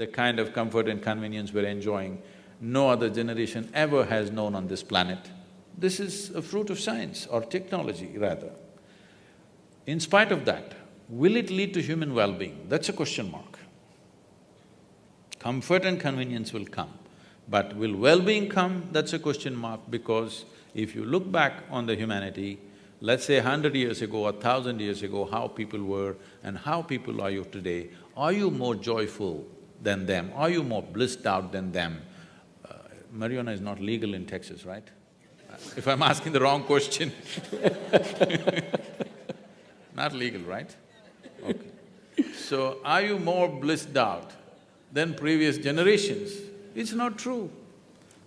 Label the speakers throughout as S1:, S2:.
S1: the kind of comfort and convenience we're enjoying, no other generation ever has known on this planet. This is a fruit of science or technology rather. In spite of that, will it lead to human well-being? That's a question mark. Comfort and convenience will come, but will well-being come? That's a question mark, because if you look back on the humanity, let's say 100 years ago or 1,000 years ago, how people were and how people are you today, are you more joyful than them? Are you more blissed out than them? Marijuana is not legal in Texas, right? If I'm asking the wrong question not legal, right? Okay. So, are you more blissed out than previous generations? It's not true.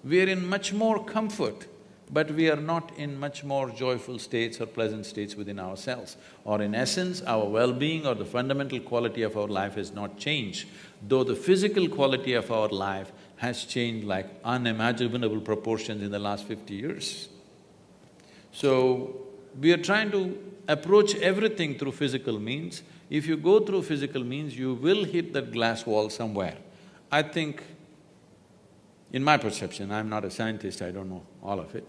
S1: We are in much more comfort, but we are not in much more joyful states or pleasant states within ourselves. Or in essence, our well-being or the fundamental quality of our life has not changed, though the physical quality of our life has changed like unimaginable proportions in the last 50 years. So, we are trying to approach everything through physical means. If you go through physical means, you will hit that glass wall somewhere. I think, in my perception, I'm not a scientist, I don't know all of it,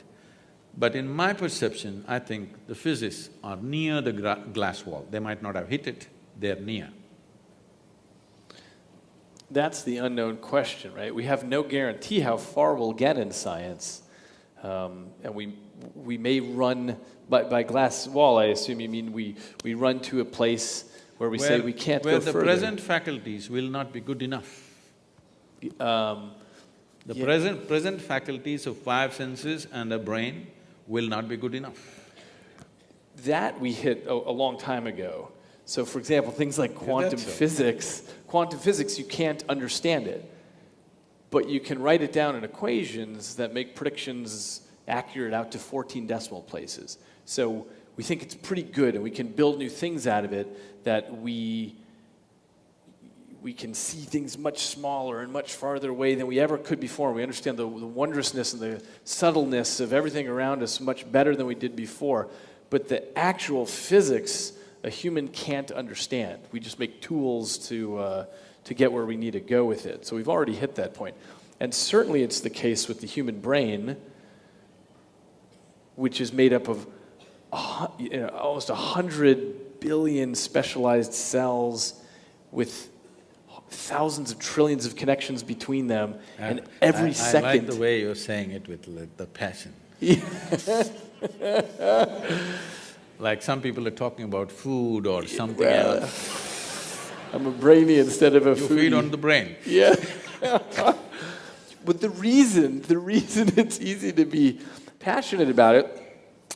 S1: but in my perception, I think the physicists are near the glass wall. They might not have hit it, they're near.
S2: That's the unknown question, right? We have no guarantee how far we'll get in science. And we may run… By glass wall, I assume you mean we run to a place where we say we can't go further.
S1: Where the present faculties will not be good enough. Present faculties of five senses and a brain will not be good enough.
S2: That we hit a long time ago. So for example, things like quantum physics, you can't understand it, but you can write it down in equations that make predictions accurate out to 14 decimal places. So we think it's pretty good, and we can build new things out of it, that we can see things much smaller and much farther away than we ever could before. We understand the wondrousness and the subtleness of everything around us much better than we did before. But the actual physics, a human can't understand. We just make tools to get where we need to go with it. So we've already hit that point. And certainly it's the case with the human brain, which is made up of almost 100 billion specialized cells with thousands of trillions of connections between them, and every second…
S1: I like the way you're saying it with the passion. Like some people are talking about food or something else.
S2: I'm a brainy instead of a foodie.
S1: You feed on the brain.
S2: Yeah. But the reason it's easy to be passionate about it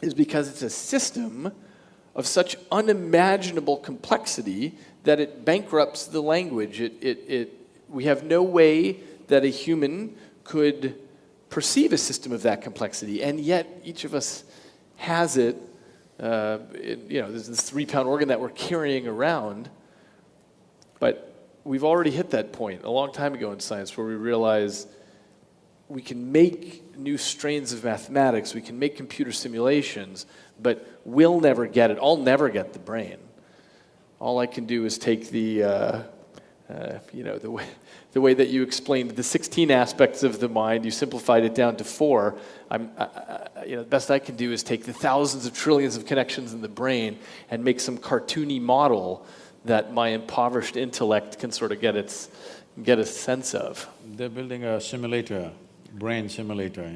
S2: is because it's a system of such unimaginable complexity that it bankrupts the language. We have no way that a human could perceive a system of that complexity, and yet each of us has it. There's this 3-pound organ that we're carrying around, but we've already hit that point a long time ago in science where we realize we can make new strains of mathematics, we can make computer simulations, but we'll never get it. I'll never get the brain. All I can do is take the way that you explained the 16 aspects of the mind, you simplified it down to 4. The best I can do is take the thousands of trillions of connections in the brain and make some cartoony model that my impoverished intellect can sort of get a sense of.
S1: They're building a simulator, brain simulator,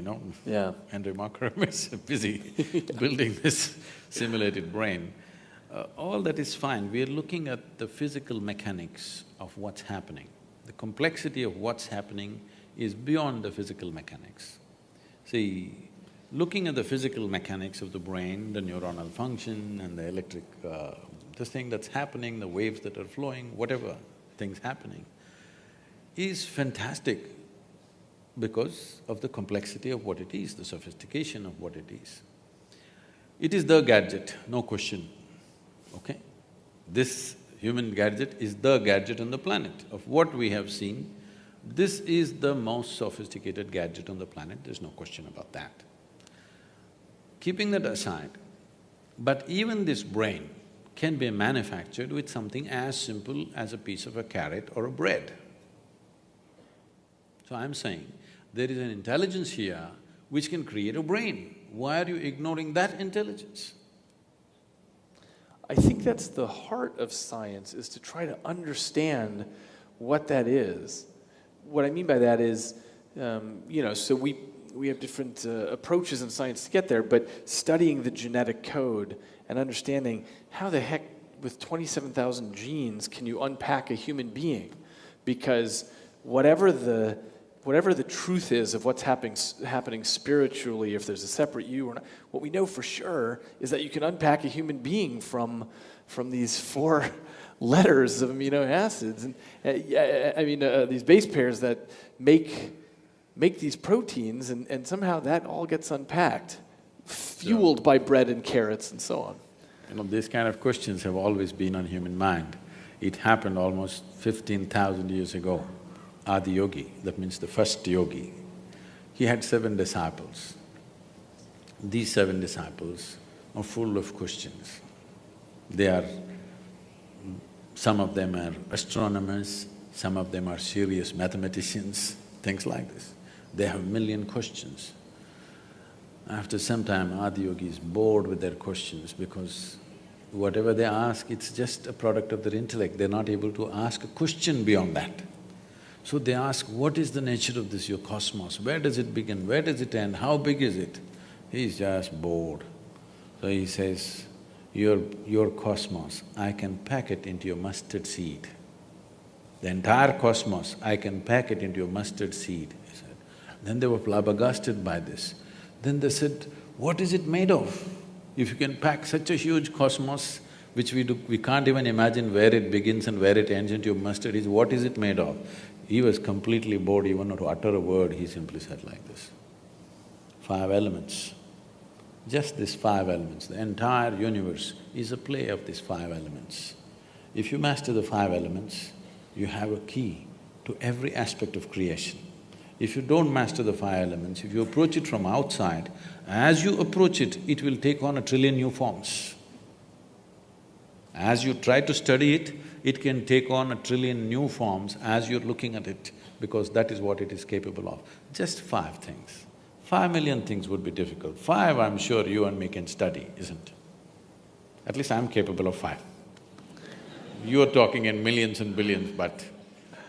S2: Yeah.
S1: Andrew Markram is busy building this simulated brain. All that is fine. We are looking at the physical mechanics of what's happening. The complexity of what's happening is beyond the physical mechanics. See, looking at the physical mechanics of the brain, the neuronal function and the electric… this thing that's happening, the waves that are flowing, whatever things happening, is fantastic because of the complexity of what it is, the sophistication of what it is. It is the gadget, no question, okay? This human gadget is the gadget on the planet. Of what we have seen, this is the most sophisticated gadget on the planet, there's no question about that. Keeping that aside, but even this brain can be manufactured with something as simple as a piece of a carrot or a bread. So I'm saying, there is an intelligence here which can create a brain. Why are you ignoring that intelligence?
S2: I think that's the heart of science, is to try to understand what that is. What I mean by that is, so we have different approaches in science to get there, but studying the genetic code and understanding how the heck with 27,000 genes can you unpack a human being? Because whatever the truth is of what's happening spiritually, if there's a separate you or not, what we know for sure is that you can unpack a human being from these 4 letters of amino acids, and these base pairs that make these proteins, and somehow that all gets unpacked, fueled by bread and carrots and so on.
S1: These kind of questions have always been on human mind. It happened almost 15,000 years ago. Adi Yogi, that means the first yogi, he had 7 disciples. These 7 disciples are full of questions. Some of them are astronomers, some of them are serious mathematicians, things like this. They have 1,000,000 questions. After some time, Adi Yogi is bored with their questions because whatever they ask, it's just a product of their intellect. They're not able to ask a question beyond that. So they ask, what is the nature of this, your cosmos? Where does it begin? Where does it end? How big is it? He's just bored. So he says, your cosmos, I can pack it into your mustard seed. The entire cosmos, I can pack it into your mustard seed, he said. Then they were flabbergasted by this. Then they said, what is it made of? If you can pack such a huge cosmos, which we can't even imagine where it begins and where it ends into your mustard seed, what is it made of? He was completely bored, even not to utter a word, he simply said like this, 5 elements. Just these 5 elements, the entire universe is a play of these 5 elements. If you master the 5 elements, you have a key to every aspect of creation. If you don't master the 5 elements, if you approach it from outside, as you approach it, it will take on 1,000,000,000,000 new forms. As you try to study it, it can take on 1,000,000,000,000 new forms as you're looking at it, because that is what it is capable of. Just 5 things. 5,000,000 things would be difficult. 5, I'm sure you and me can study, isn't it? At least I'm capable of 5. You're talking in millions and billions, but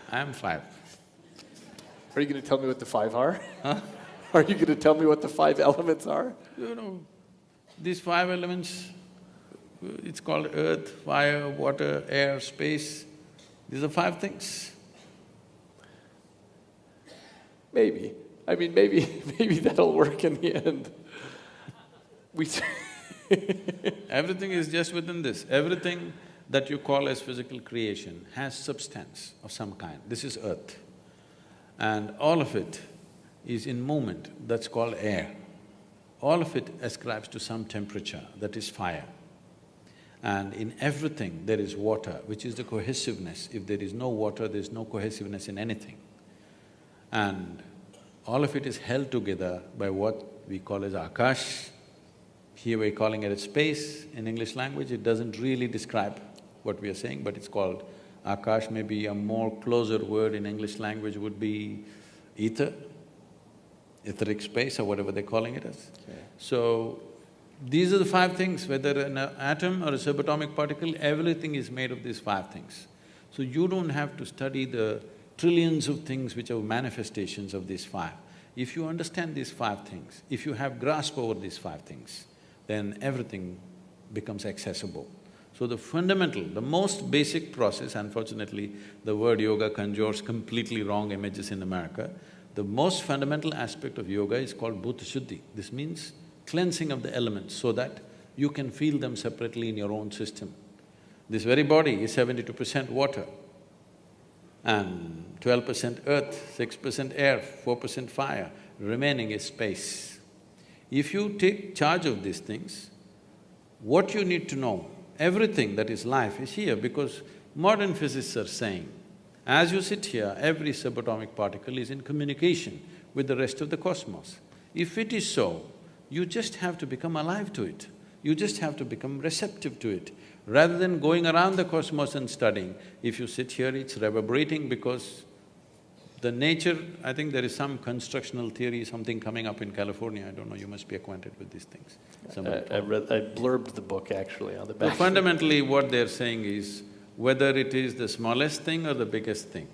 S1: I'm 5.
S2: Are you going to tell me what the 5 are?
S1: Huh?
S2: Are you going to tell me what the 5 elements are?
S1: These 5 elements, it's called earth, fire, water, air, space. These are 5 things.
S2: Maybe. Maybe that'll work in the end.
S1: Everything is just within this. Everything that you call as physical creation has substance of some kind. This is earth. And all of it is in movement, that's called air. All of it ascribes to some temperature, that is fire. And in everything there is water, which is the cohesiveness. If there is no water, there is no cohesiveness in anything. And all of it is held together by what we call as Akash. Here we're calling it as space. In English language, it doesn't really describe what we are saying, but it's called Akash. Maybe a more closer word in English language would be ether, etheric space or whatever they're calling it as.
S2: Okay.
S1: So, these are the 5 things, whether an atom or a subatomic particle, everything is made of these 5 things. So you don't have to study the trillions of things which are manifestations of these 5. If you understand these 5 things, if you have grasp over these 5 things, then everything becomes accessible. So the fundamental, the most basic process, unfortunately, the word yoga conjures completely wrong images in America. The most fundamental aspect of yoga is called Bhuta Shuddhi. This means cleansing of the elements so that you can feel them separately in your own system. This very body is 72% water and 12% earth, 6% air, 4% fire, remaining is space. If you take charge of these things, what you need to know, everything that is life is here, because modern physicists are saying, as you sit here, every subatomic particle is in communication with the rest of the cosmos. If it is so, you just have to become alive to it. You just have to become receptive to it. Rather than going around the cosmos and studying, if you sit here, it's reverberating because The nature, I think there is some constructional theory, something coming up in California, I don't know, you must be acquainted with these things.
S2: I blurbed the book actually on the back.
S1: But fundamentally what they're saying is, whether it is the smallest thing or the biggest thing,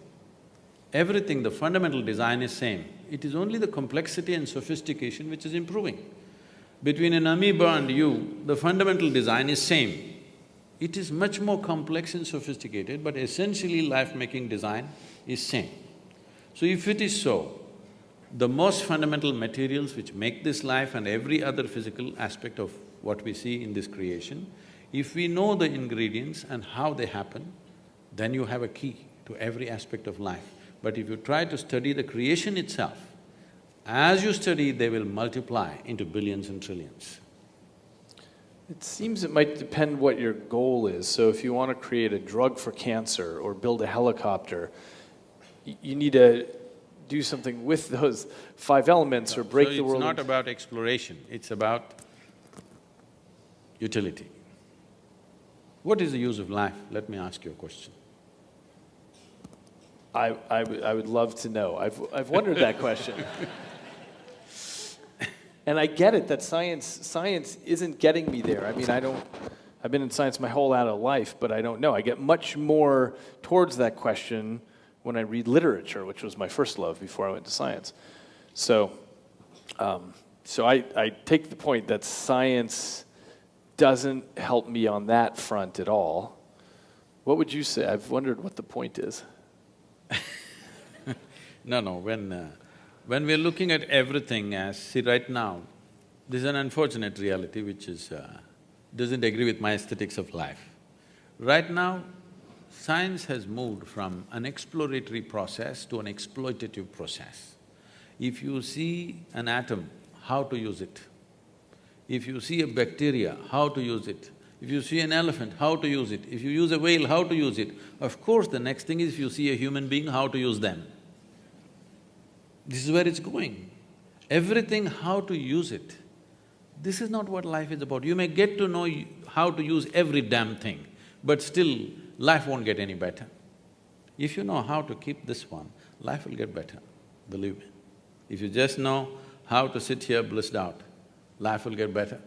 S1: everything, the fundamental design is same. It is only the complexity and sophistication which is improving. Between an amoeba and you, the fundamental design is same. It is much more complex and sophisticated, but essentially life-making design is same. So if it is so, the most fundamental materials which make this life and every other physical aspect of what we see in this creation, if we know the ingredients and how they happen, then you have a key to every aspect of life. But if you try to study the creation itself, as you study, they will multiply into billions and trillions.
S2: It seems it might depend what your goal is. So if you want to create a drug for cancer or build a helicopter, you need to do something with those five elements or break the world.
S1: So it's not about exploration, it's about utility. What is the use of life? Let me ask you a question.
S2: I would love to know. I've wondered that question. And I get it that science isn't getting me there. I mean, I've been in science my whole adult life, but I don't know. I get much more towards that question when I read literature, which was my first love before I went to science. So I take the point that science doesn't help me on that front at all. What would you say? I've wondered what the point is.
S1: No, when we're looking at everything as… See, right now, this is an unfortunate reality which is… doesn't agree with my aesthetics of life. Right now, science has moved from an exploratory process to an exploitative process. If you see an atom, how to use it. If you see a bacteria, how to use it. If you see an elephant, how to use it. If you use a whale, how to use it. Of course, the next thing is if you see a human being, how to use them. This is where it's going. Everything, how to use it. This is not what life is about. You may get to know how to use every damn thing, but still, life won't get any better. If you know how to keep this one, life will get better, believe me. If you just know how to sit here blissed out, life will get better.